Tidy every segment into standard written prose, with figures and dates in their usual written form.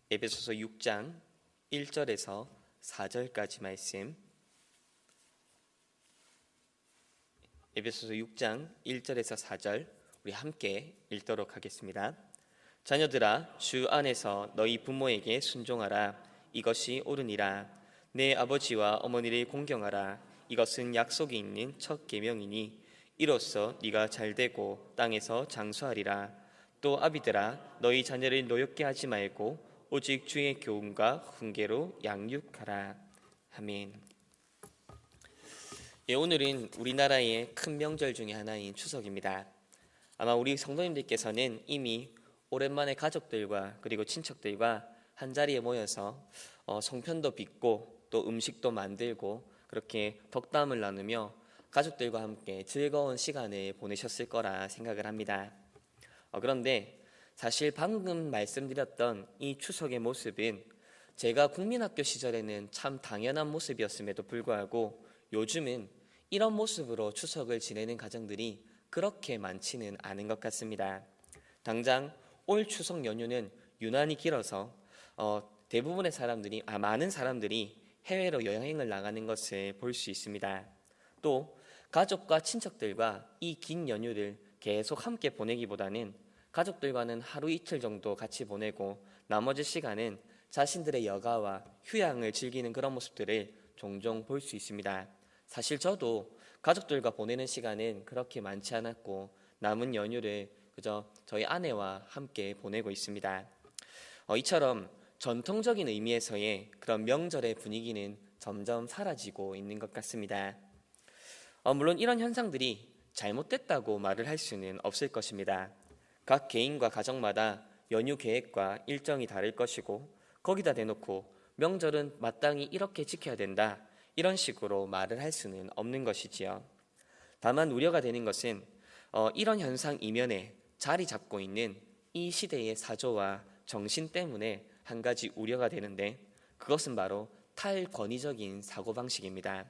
에베소서 6장 1절에서 4절까지 말씀. 에베소서 6장 1절에서 4절 우리 함께 읽도록 하겠습니다. 자녀들아, 주 안에서 너희 부모에게 순종하라. 이것이 옳으니라. 내 아버지와 어머니를 공경하라. 이것은 약속이 있는 첫 계명이니 이로써 네가 잘되고 땅에서 장수하리라. 또 아비들아, 너희 자녀를 노엽게 하지 말고 오직 주의 교훈과 훈계로 양육하라. 아멘. 오늘은 우리나라의 큰 명절 중에 하나인 추석입니다. 아마 우리 성도님들께서는 이미 오랜만에 가족들과 그리고 친척들과 한자리에 모여서 송편도 빚고 또 음식도 만들고 그렇게 덕담을 나누며 가족들과 함께 즐거운 시간을 보내셨을 거라 생각을 합니다. 그런데 사실 방금 말씀드렸던 이 추석의 모습은 제가 국민학교 시절에는 참 당연한 모습이었음에도 불구하고 요즘은 이런 모습으로 추석을 지내는 가정들이 그렇게 많지는 않은 것 같습니다. 당장 올 추석 연휴는 유난히 길어서 대부분의 사람들이, 많은 사람들이 해외로 여행을 나가는 것을 볼 수 있습니다. 또 가족과 친척들과 이 긴 연휴를 계속 함께 보내기보다는 가족들과는 하루 이틀 정도 같이 보내고 나머지 시간은 자신들의 여가와 휴양을 즐기는 그런 모습들을 종종 볼 수 있습니다. 사실 저도 가족들과 보내는 시간은 그렇게 많지 않았고 남은 연휴를 그저 저희 아내와 함께 보내고 있습니다. 이처럼 전통적인 의미에서의 그런 명절의 분위기는 점점 사라지고 있는 것 같습니다. 물론 이런 현상들이 잘못됐다고 말을 할 수는 없을 것입니다. 각 개인과 가정마다 연휴 계획과 일정이 다를 것이고 거기다 대놓고 명절은 마땅히 이렇게 지켜야 된다 이런 식으로 말을 할 수는 없는 것이지요. 다만 우려가 되는 것은 이런 현상 이면에 자리 잡고 있는 이 시대의 사조와 정신 때문에 한 가지 우려가 되는데 그것은 바로 탈권위적인 사고방식입니다.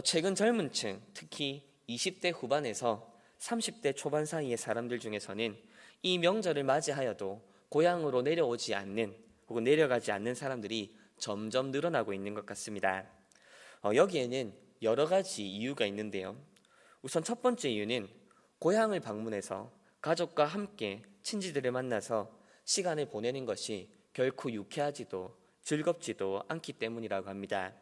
최근 젊은 층, 특히 20대 후반에서 30대 초반 사이의 사람들 중에서는 이 명절을 맞이하여도 고향으로 내려오지 않는 혹은 내려가지 않는 사람들이 점점 늘어나고 있는 것 같습니다. 여기에는 여러 가지 이유가 있는데요. 우선 첫 번째 이유는 고향을 방문해서 가족과 함께 친지들을 만나서 시간을 보내는 것이 결코 유쾌하지도 즐겁지도 않기 때문이라고 합니다.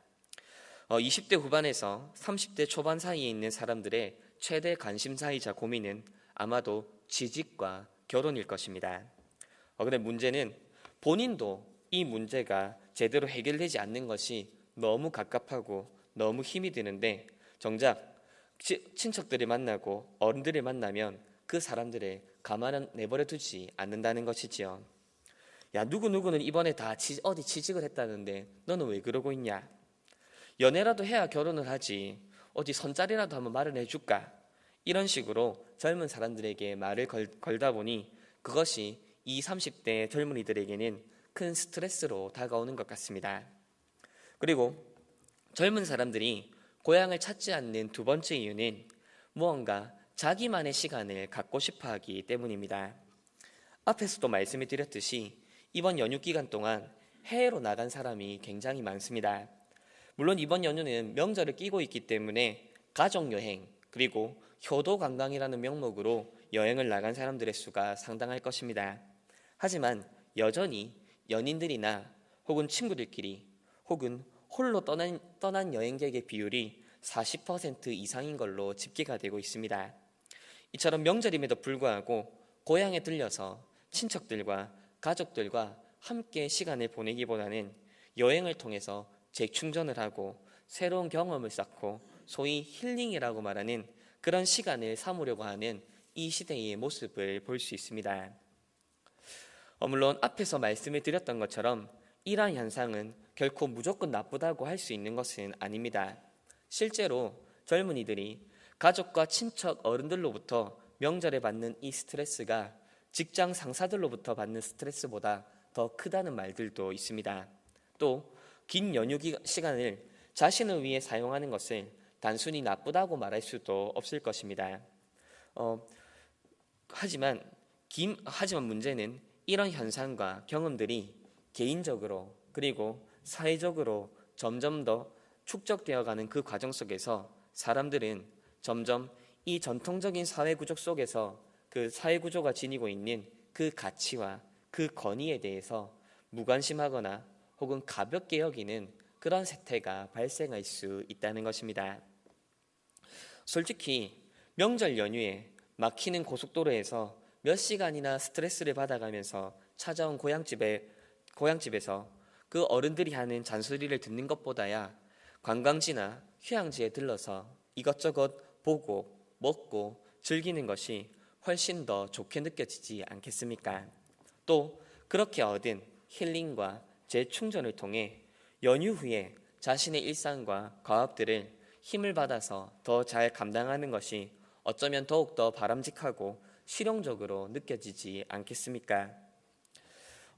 20대 후반에서 30대 초반 사이에 있는 사람들의 최대 관심사이자 고민은 아마도 취직과 결혼일 것입니다. 그런데 문제는 본인도 이 문제가 제대로 해결되지 않는 것이 너무 갑갑하고 너무 힘이 드는데 정작 친척들을 만나고 어른들을 만나면 그 사람들을 가만 내버려 두지 않는다는 것이지요. 야, 누구누구는 이번에 다 어디 취직을 했다는데 너는 왜 그러고 있냐? 연애라도 해야 결혼을 하지. 어디 선자리라도 한번 마련해 줄까? 이런 식으로 젊은 사람들에게 말을 걸다 보니 그것이 20, 30대 젊은이들에게는 큰 스트레스로 다가오는 것 같습니다. 그리고 젊은 사람들이 고향을 찾지 않는 두 번째 이유는 무언가 자기만의 시간을 갖고 싶어 하기 때문입니다. 앞에서도 말씀을 드렸듯이 이번 연휴 기간 동안 해외로 나간 사람이 굉장히 많습니다. 물론 이번 연휴는 명절을 끼고 있기 때문에 가족여행 그리고 효도관광이라는 명목으로 여행을 나간 사람들의 수가 상당할 것입니다. 하지만 여전히 연인들이나 혹은 친구들끼리 혹은 홀로 떠난 여행객의 비율이 40% 이상인 걸로 집계가 되고 있습니다. 이처럼 명절임에도 불구하고 고향에 들려서 친척들과 가족들과 함께 시간을 보내기보다는 여행을 통해서 재충전을 하고 새로운 경험을 쌓고 소위 힐링이라고 말하는 그런 시간을 삼으려고 하는 이 시대의 모습을 볼 수 있습니다. 물론 앞에서 말씀을 드렸던 것처럼 이러한 현상은 결코 무조건 나쁘다고 할 수 있는 것은 아닙니다. 실제로 젊은이들이 가족과 친척 어른들로부터 명절에 받는 이 스트레스가 직장 상사들로부터 받는 스트레스보다 더 크다는 말들도 있습니다. 또 긴 연휴 시간을 자신을 위해 사용하는 것을 단순히 나쁘다고 말할 수도 없을 것입니다. 하지만 문제는 이런 현상과 경험들이 개인적으로 그리고 사회적으로 점점 더 축적되어가는 그 과정 속에서 사람들은 점점 이 전통적인 사회 구조 속에서 그 사회 구조가 지니고 있는 그 가치와 그 권위에 대해서 무관심하거나 혹은 가볍게 여기는 그런 세태가 발생할 수 있다는 것입니다. 솔직히 명절 연휴에 막히는 고속도로에서 몇 시간이나 스트레스를 받아가면서 찾아온 고향집에서 그 어른들이 하는 잔소리를 듣는 것보다야 관광지나 휴양지에 들러서 이것저것 보고 먹고 즐기는 것이 훨씬 더 좋게 느껴지지 않겠습니까? 또 그렇게 얻은 힐링과 재충전을 통해 연휴 후에 자신의 일상과 과업들을 힘을 받아서 더 잘 감당하는 것이 어쩌면 더욱더 바람직하고 실용적으로 느껴지지 않겠습니까?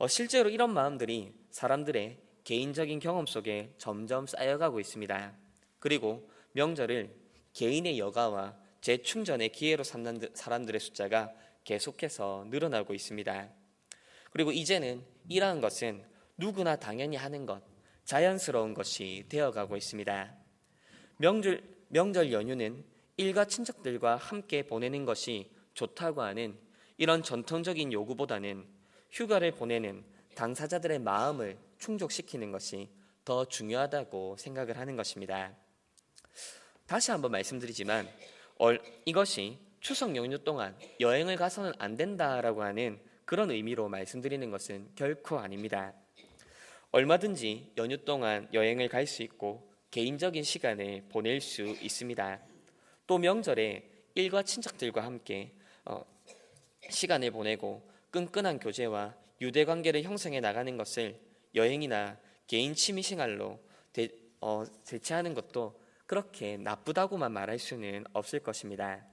실제로 이런 마음들이 사람들의 개인적인 경험 속에 점점 쌓여가고 있습니다. 그리고 명절을 개인의 여가와 재충전의 기회로 삼는 사람들의 숫자가 계속해서 늘어나고 있습니다. 그리고 이제는 이러한 것은 누구나 당연히 하는 것, 자연스러운 것이 되어가고 있습니다. 명절 연휴는 일가 친척들과 함께 보내는 것이 좋다고 하는 이런 전통적인 요구보다는 휴가를 보내는 당사자들의 마음을 충족시키는 것이 더 중요하다고 생각을 하는 것입니다. 다시 한번 말씀드리지만 이것이 추석 연휴 동안 여행을 가서는 안 된다라고 하는 그런 의미로 말씀드리는 것은 결코 아닙니다. 얼마든지 연휴 동안 여행을 갈 수 있고 개인적인 시간을 보낼 수 있습니다. 또 명절에 일과 친척들과 함께 시간을 보내고 끈끈한 교제와 유대관계를 형성해 나가는 것을 여행이나 개인 취미생활로 대체하는 것도 그렇게 나쁘다고만 말할 수는 없을 것입니다.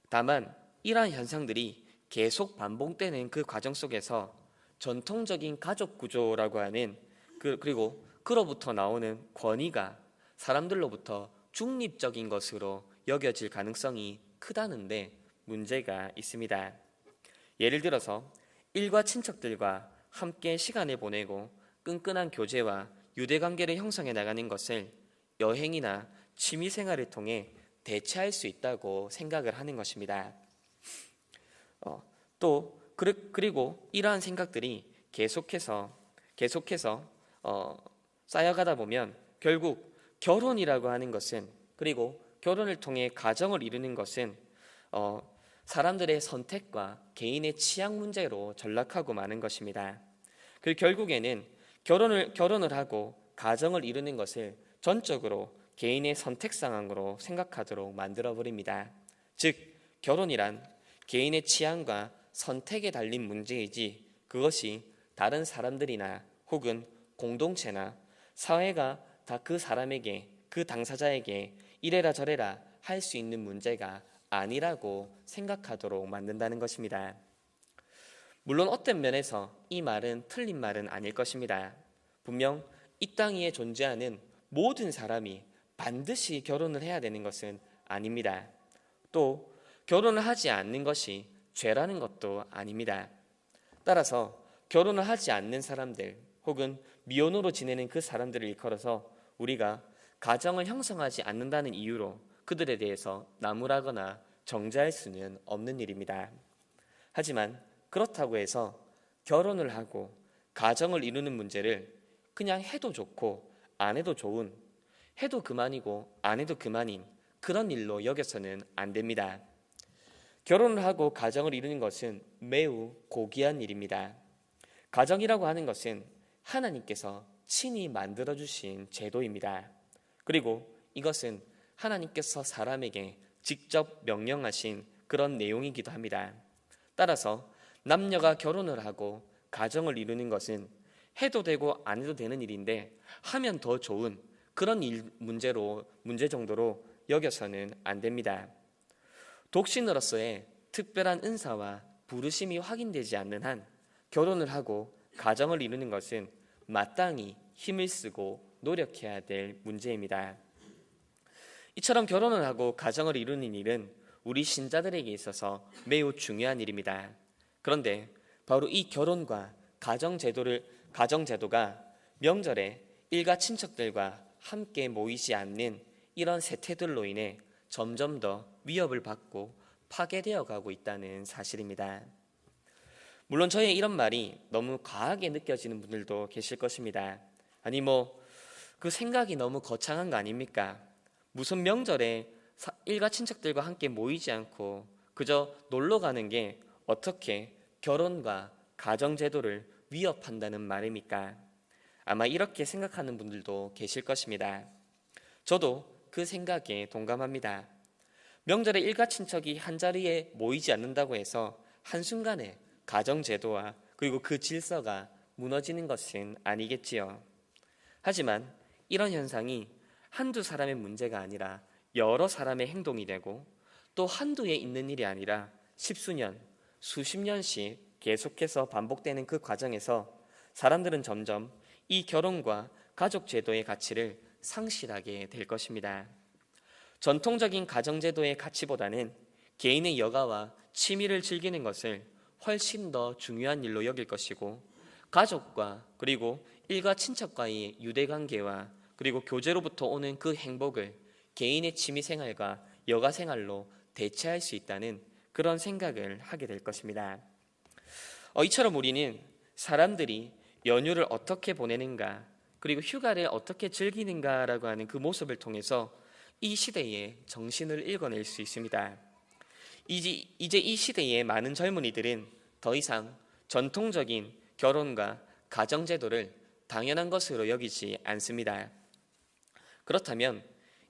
다만 이러한 현상들이 계속 반복되는 그 과정 속에서 전통적인 가족 구조라고 하는 그리고 그로부터 나오는 권위가 사람들로부터 중립적인 것으로 여겨질 가능성이 크다는데 문제가 있습니다. 예를 들어서 일과 친척들과 함께 시간을 보내고 끈끈한 교제와 유대관계를 형성해 나가는 것을 여행이나 취미생활을 통해 대체할 수 있다고 생각을 하는 것입니다. 그리고 이러한 생각들이 계속해서 쌓여가다 보면 결국 결혼이라고 하는 것은 그리고 결혼을 통해 가정을 이루는 것은 사람들의 선택과 개인의 취향 문제로 전락하고 마는 것입니다. 그리고 결국에는 결혼을 하고 가정을 이루는 것을 전적으로 개인의 선택 상황으로 생각하도록 만들어버립니다. 즉 결혼이란 개인의 취향과 선택에 달린 문제이지 그것이 다른 사람들이나 혹은 공동체나 사회가 다 그 사람에게 그 당사자에게 이래라 저래라 할 수 있는 문제가 아니라고 생각하도록 만든다는 것입니다. 물론 어떤 면에서 이 말은 틀린 말은 아닐 것입니다. 분명 이 땅 위에 존재하는 모든 사람이 반드시 결혼을 해야 되는 것은 아닙니다. 또 결혼을 하지 않는 것이 죄라는 것도 아닙니다. 따라서 결혼을 하지 않는 사람들 혹은 미혼으로 지내는 그 사람들을 일컬어서 우리가 가정을 형성하지 않는다는 이유로 그들에 대해서 나무라거나 정죄할 수는 없는 일입니다. 하지만 그렇다고 해서 결혼을 하고 가정을 이루는 문제를 그냥 해도 좋고 안 해도 좋은, 해도 그만이고 안 해도 그만인 그런 일로 여겨서는 안 됩니다. 결혼을 하고 가정을 이루는 것은 매우 고귀한 일입니다. 가정이라고 하는 것은 하나님께서 친히 만들어주신 제도입니다. 그리고 이것은 하나님께서 사람에게 직접 명령하신 그런 내용이기도 합니다. 따라서 남녀가 결혼을 하고 가정을 이루는 것은 해도 되고 안 해도 되는 일인데 하면 더 좋은 그런 문제 정도로 여겨서는 안 됩니다. 독신으로서의 특별한 은사와 부르심이 확인되지 않는 한 결혼을 하고 가정을 이루는 것은 마땅히 힘을 쓰고 노력해야 될 문제입니다. 이처럼 결혼을 하고 가정을 이루는 일은 우리 신자들에게 있어서 매우 중요한 일입니다. 그런데 바로 이 결혼과 가정제도가 명절에 일가 친척들과 함께 모이지 않는 이런 세태들로 인해 점점 더 위협을 받고 파괴되어 가고 있다는 사실입니다. 물론 저의 이런 말이 너무 과하게 느껴지는 분들도 계실 것입니다. 아니 그 생각이 너무 거창한 거 아닙니까? 무슨 명절에 일가 친척들과 함께 모이지 않고 그저 놀러 가는 게 어떻게 결혼과 가정제도를 위협한다는 말입니까? 아마 이렇게 생각하는 분들도 계실 것입니다. 저도 그 생각에 동감합니다. 명절에 일가 친척이 한자리에 모이지 않는다고 해서 한순간에 가정제도와 그리고 그 질서가 무너지는 것은 아니겠지요. 하지만 이런 현상이 한두 사람의 문제가 아니라 여러 사람의 행동이 되고 또 한두에 있는 일이 아니라 십수년, 수십 년씩 계속해서 반복되는 그 과정에서 사람들은 점점 이 결혼과 가족 제도의 가치를 상실하게 될 것입니다. 전통적인 가정제도의 가치보다는 개인의 여가와 취미를 즐기는 것을 훨씬 더 중요한 일로 여길 것이고, 가족과 그리고 일가 친척과의 유대관계와 그리고 교제로부터 오는 그 행복을 개인의 취미생활과 여가생활로 대체할 수 있다는 그런 생각을 하게 될 것입니다. 이처럼 우리는 사람들이 연휴를 어떻게 보내는가 그리고 휴가를 어떻게 즐기는가라고 하는 그 모습을 통해서 이 시대의 정신을 읽어낼 수 있습니다. 이제 이 시대의 많은 젊은이들은 더 이상 전통적인 결혼과 가정제도를 당연한 것으로 여기지 않습니다. 그렇다면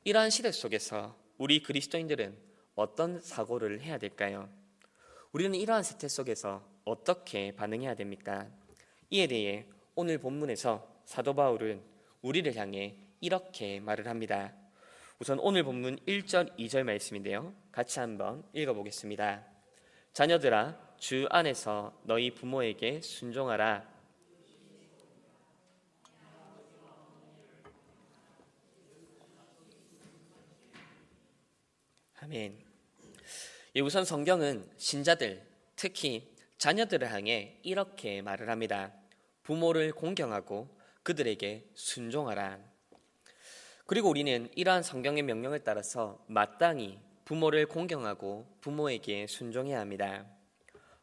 이러한 시대 속에서 우리 그리스도인들은 어떤 사고를 해야 될까요? 우리는 이러한 세태 속에서 어떻게 반응해야 됩니까? 이에 대해 오늘 본문에서 사도 바울은 우리를 향해 이렇게 말을 합니다. 우선 오늘 본문 1절, 2절 말씀인데요. 같이 한번 읽어보겠습니다. 자녀들아, 주 안에서 너희 부모에게 순종하라. 아멘. 우선 성경은 신자들, 특히 자녀들을 향해 이렇게 말을 합니다. 부모를 공경하고 그들에게 순종하라. 그리고 우리는 이러한 성경의 명령을 따라서 마땅히 부모를 공경하고 부모에게 순종해야 합니다.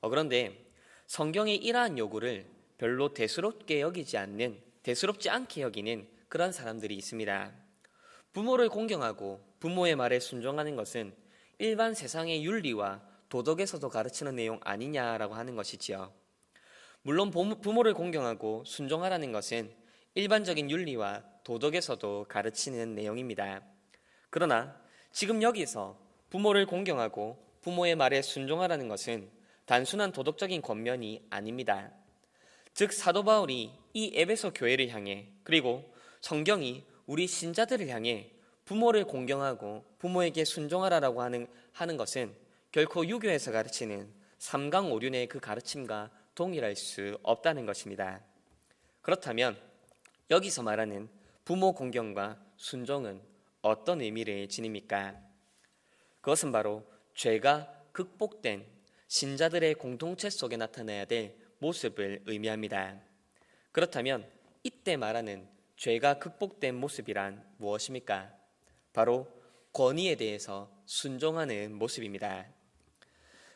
그런데 성경의 이러한 요구를 별로 대수롭지 않게 여기는 그런 사람들이 있습니다. 부모를 공경하고 부모의 말에 순종하는 것은 일반 세상의 윤리와 도덕에서도 가르치는 내용 아니냐라고 하는 것이지요. 물론 부모를 공경하고 순종하라는 것은 일반적인 윤리와 도덕에서도 가르치는 내용입니다. 그러나 지금 여기서 부모를 공경하고 부모의 말에 순종하라는 것은 단순한 도덕적인 권면이 아닙니다. 즉 사도 바울이 이 에베소 교회를 향해 그리고 성경이 우리 신자들을 향해 부모를 공경하고 부모에게 순종하라라고 하는 것은 결코 유교에서 가르치는 삼강오륜의 그 가르침과 동일할 수 없다는 것입니다. 그렇다면 여기서 말하는 부모 공경과 순종은 어떤 의미를 지닙니까? 그것은 바로 죄가 극복된 신자들의 공동체 속에 나타나야 될 모습을 의미합니다. 그렇다면 이때 말하는 죄가 극복된 모습이란 무엇입니까? 바로 권위에 대해서 순종하는 모습입니다.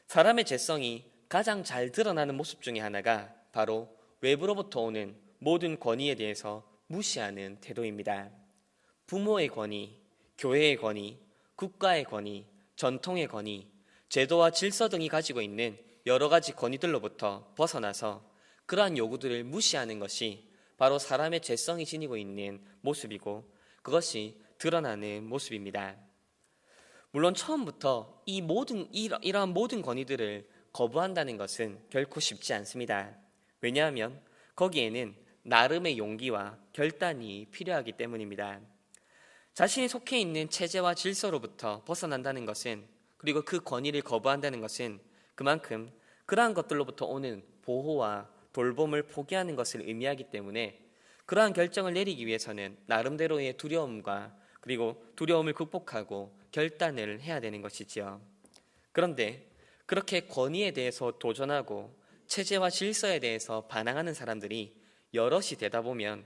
사람의 죄성이 가장 잘 드러나는 모습 중에 하나가 바로 외부로부터 오는 모든 권위에 대해서 무시하는 태도입니다. 부모의 권위, 교회의 권위, 국가의 권위, 전통의 권위, 제도와 질서 등이 가지고 있는 여러 가지 권위들로부터 벗어나서 그러한 요구들을 무시하는 것이 바로 사람의 죄성이 지니고 있는 모습이고 그것이 드러나는 모습입니다. 물론 처음부터 이러한 모든 권위들을 거부한다는 것은 결코 쉽지 않습니다. 왜냐하면 거기에는 나름의 용기와 결단이 필요하기 때문입니다. 자신이 속해 있는 체제와 질서로부터 벗어난다는 것은 그리고 그 권위를 거부한다는 것은 그만큼 그러한 것들로부터 오는 보호와 돌봄을 포기하는 것을 의미하기 때문에 그러한 결정을 내리기 위해서는 나름대로의 두려움과 그리고 두려움을 극복하고 결단을 해야 되는 것이지요. 그런데 그렇게 권위에 대해서 도전하고 체제와 질서에 대해서 반항하는 사람들이 여럿이 되다 보면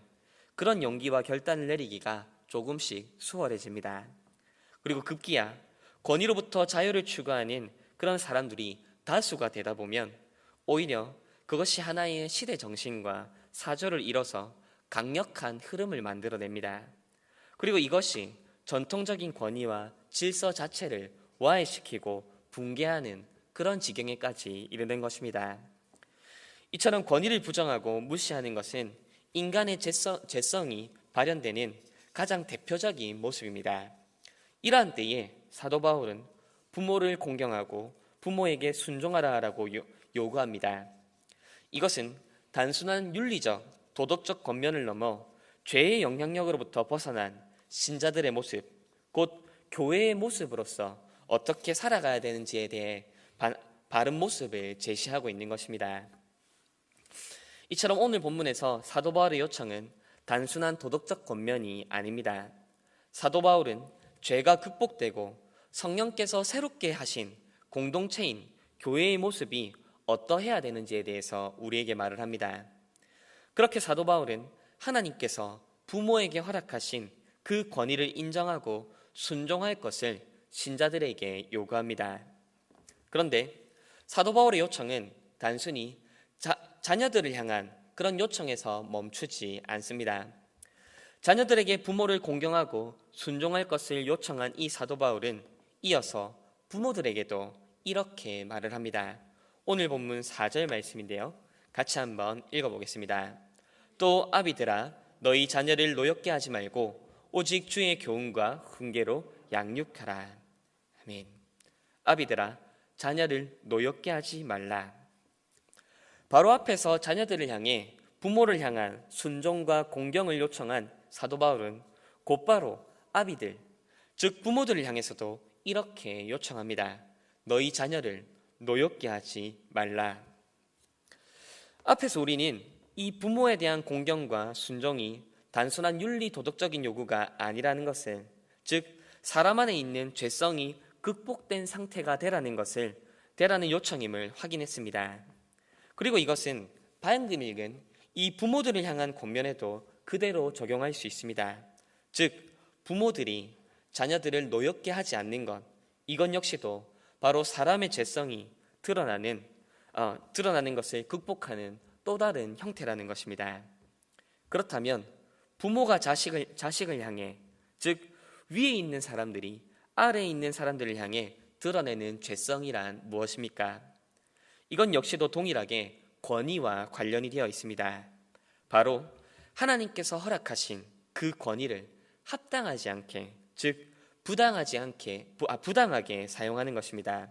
그런 용기와 결단을 내리기가 조금씩 수월해집니다. 그리고 급기야 권위로부터 자유를 추구하는 그런 사람들이 다수가 되다 보면 오히려 그것이 하나의 시대 정신과 사조를 이뤄서 강력한 흐름을 만들어냅니다. 그리고 이것이 전통적인 권위와 질서 자체를 와해시키고 붕괴하는 그런 지경에까지 이르는 것입니다. 이처럼 권위를 부정하고 무시하는 것은 인간의 죄성이 발현되는 가장 대표적인 모습입니다. 이러한 때에 사도 바울은 부모를 공경하고 부모에게 순종하라라고 요구합니다. 이것은 단순한 윤리적, 도덕적 권면을 넘어 죄의 영향력으로부터 벗어난 신자들의 모습, 곧 교회의 모습으로서 어떻게 살아가야 되는지에 대해 바른 모습을 제시하고 있는 것입니다. 이처럼 오늘 본문에서 사도 바울의 요청은 단순한 도덕적 권면이 아닙니다. 사도 바울은 죄가 극복되고 성령께서 새롭게 하신 공동체인 교회의 모습이 어떠해야 되는지에 대해서 우리에게 말을 합니다. 그렇게 사도 바울은 하나님께서 부모에게 허락하신 그 권위를 인정하고 순종할 것을 신자들에게 요구합니다. 그런데 사도 바울의 요청은 단순히 자녀들을 향한 그런 요청에서 멈추지 않습니다. 자녀들에게 부모를 공경하고 순종할 것을 요청한 이 사도 바울은 이어서 부모들에게도 이렇게 말을 합니다. 오늘 본문 4절 말씀인데요. 같이 한번 읽어보겠습니다. 또 아비들아 너희 자녀를 노엽게 하지 말고 오직 주의 교훈과 훈계로 양육하라. 아멘. 아비들아 자녀를 노엽게 하지 말라. 바로 앞에서 자녀들을 향해 부모를 향한 순종과 공경을 요청한 사도 바울은 곧바로 아비들, 즉 부모들을 향해서도 이렇게 요청합니다. 너희 자녀를 노엽게 하지 말라. 앞에서 우리는 이 부모에 대한 공경과 순종이 단순한 윤리 도덕적인 요구가 아니라는 것을, 즉 사람 안에 있는 죄성이 극복된 상태가 되라는 요청임을 확인했습니다. 그리고 이것은 방금 읽은 이 부모들을 향한 권면에도 그대로 적용할 수 있습니다. 즉 부모들이 자녀들을 노엽게 하지 않는 것, 이건 역시도 바로 사람의 죄성이 드러나는 것을 극복하는 또 다른 형태라는 것입니다. 그렇다면 부모가 자식을 향해, 즉 위에 있는 사람들이 아래에 있는 사람들을 향해 드러내는 죄성이란 무엇입니까? 이건 역시도 동일하게 권위와 관련이 되어 있습니다. 바로 하나님께서 허락하신 그 권위를 합당하지 않게, 즉 부당하게 사용하는 것입니다.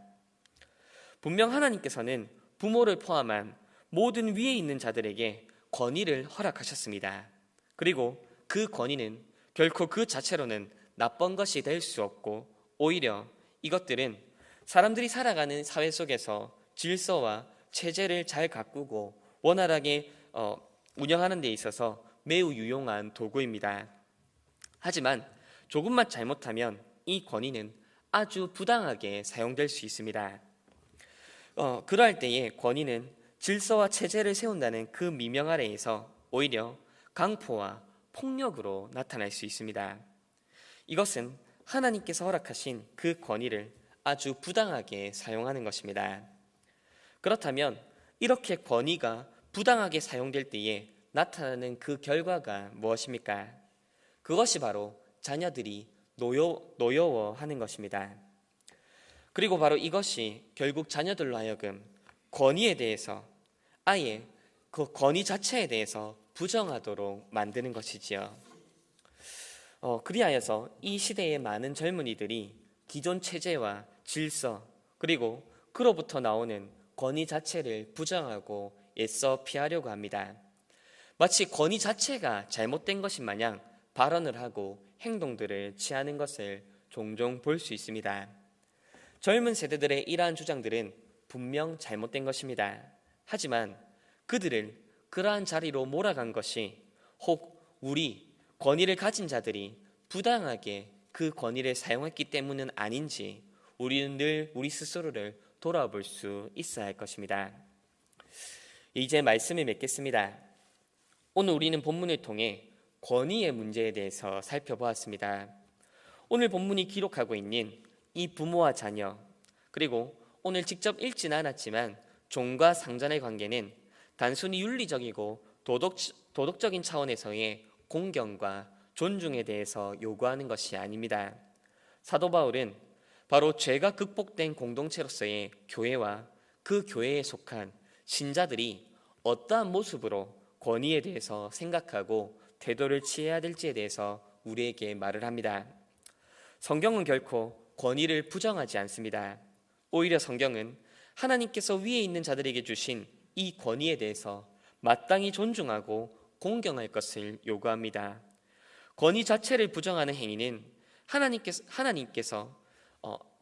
분명 하나님께서는 부모를 포함한 모든 위에 있는 자들에게 권위를 허락하셨습니다. 그리고 그 권위는 결코 그 자체로는 나쁜 것이 될 수 없고, 오히려 이것들은 사람들이 살아가는 사회 속에서 질서와 체제를 잘 가꾸고 원활하게 운영하는 데 있어서 매우 유용한 도구입니다. 하지만 조금만 잘못하면 이 권위는 아주 부당하게 사용될 수 있습니다. 그러할 때에 권위는 질서와 체제를 세운다는 그 미명 아래에서 오히려 강포와 폭력으로 나타날 수 있습니다. 이것은 하나님께서 허락하신 그 권위를 아주 부당하게 사용하는 것입니다. 그렇다면 이렇게 권위가 부당하게 사용될 때에 나타나는 그 결과가 무엇입니까? 그것이 바로 자녀들이 노여워하는 것입니다. 그리고 바로 이것이 결국 자녀들로 하여금 권위에 대해서, 아예 그 권위 자체에 대해서 부정하도록 만드는 것이지요. 그리하여서 이 시대의 많은 젊은이들이 기존 체제와 질서, 그리고 그로부터 나오는 권위 자체를 부정하고 애써 피하려고 합니다. 마치 권위 자체가 잘못된 것인 마냥 발언을 하고 행동들을 취하는 것을 종종 볼 수 있습니다. 젊은 세대들의 이러한 주장들은 분명 잘못된 것입니다. 하지만 그들을 그러한 자리로 몰아간 것이 혹 우리 권위를 가진 자들이 부당하게 그 권위를 사용했기 때문은 아닌지 우리는 늘 우리 스스로를 돌아볼 수 있어야 할 것입니다. 이제 말씀을 맺겠습니다. 오늘 우리는 본문을 통해 권위의 문제에 대해서 살펴보았습니다. 오늘 본문이 기록하고 있는 이 부모와 자녀, 그리고 오늘 직접 읽지는 않았지만 종과 상전의 관계는 단순히 윤리적이고 도덕적인 차원에서의 공경과 존중에 대해서 요구하는 것이 아닙니다. 사도 바울은 바로 죄가 극복된 공동체로서의 교회와 그 교회에 속한 신자들이 어떠한 모습으로 권위에 대해서 생각하고 태도를 취해야 될지에 대해서 우리에게 말을 합니다. 성경은 결코 권위를 부정하지 않습니다. 오히려 성경은 하나님께서 위에 있는 자들에게 주신 이 권위에 대해서 마땅히 존중하고 공경할 것을 요구합니다. 권위 자체를 부정하는 행위는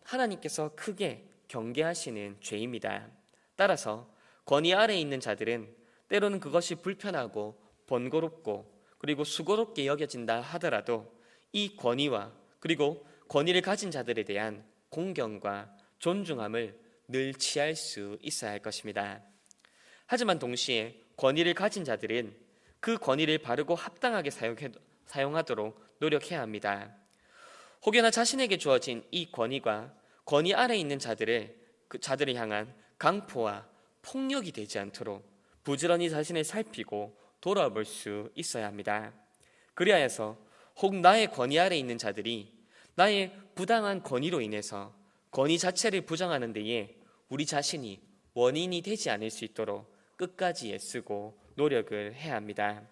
하나님께서 크게 경계하시는 죄입니다. 따라서 권위 아래에 있는 자들은 때로는 그것이 불편하고 번거롭고 그리고 수고롭게 여겨진다 하더라도 이 권위와 그리고 권위를 가진 자들에 대한 공경과 존중함을 늘 취할 수 있어야 할 것입니다. 하지만 동시에 권위를 가진 자들은 그 권위를 바르고 합당하게 사용하도록 노력해야 합니다. 혹여나 자신에게 주어진 이 권위가 권위 아래에 있는 자들을 향한 강포와 폭력이 되지 않도록 부지런히 자신을 살피고 돌아볼 수 있어야 합니다. 그리하여서 혹 나의 권위 아래에 있는 자들이 나의 부당한 권위로 인해서 권위 자체를 부정하는 데에 우리 자신이 원인이 되지 않을 수 있도록 끝까지 애쓰고 노력을 해야 합니다.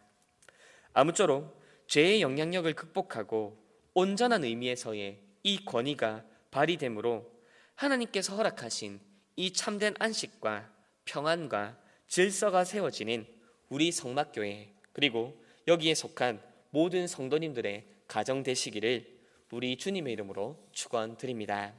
아무쪼록 죄의 영향력을 극복하고 온전한 의미에서의 이 권위가 발휘되므로 하나님께서 허락하신 이 참된 안식과 평안과 질서가 세워지는 우리 성막교회 그리고 여기에 속한 모든 성도님들의 가정 되시기를 우리 주님의 이름으로 축원드립니다.